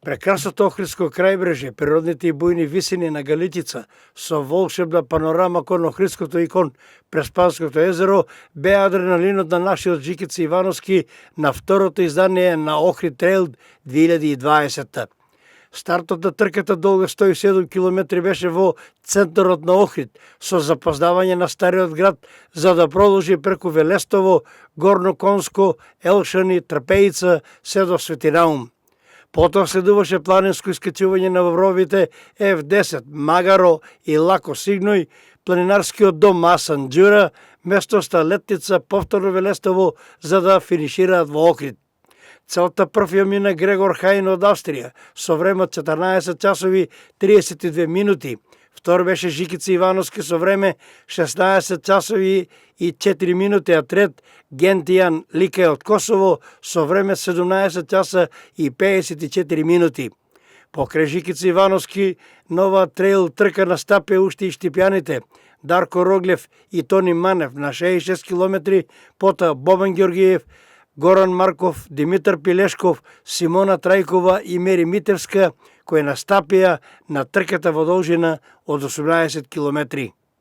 Прекрасното Охридско крајбрежје, природните и бујни висини на Галичица, со волшебна панорама кон Охридското и кон Преспанското езеро, беа адреналинот на нашиот Жикица Ивановски на второто издание на Охрид Трейл 2020. Стартот на трката долга 107 км беше во центарот на Охрид, со запознавање на стариот град, за да продолжи преку Велестово, Горно Конско, Елшани, Трпеица, се до Светинаум. Потоа следуваше планинско искачување на вровите F10, Магаро и Лако Сигној, планинарскиот дом Масан Џура, местоста Летница, повторно Велестово, за да финишираат во Охрид. Целта прв ја мина Грегор Хајн од Австрија, со време 14 часови 32 минути. Втор беше Жикица Ивановски со време 16 часови и 4 минути, а трет Гентијан Ликај од Косово со време 17 часа и 54 минути. Покрај Жикица Ивановски, нова трейл трка настапе уште и штипјаните Дарко Роглев и Тони Манев на 66 км, потоа Бобан Ѓоргиев, Горан Марков, Димитар Пилешков, Симона Трајкова и Мери Митевска, кои настапија на трката во должина од 18 километри.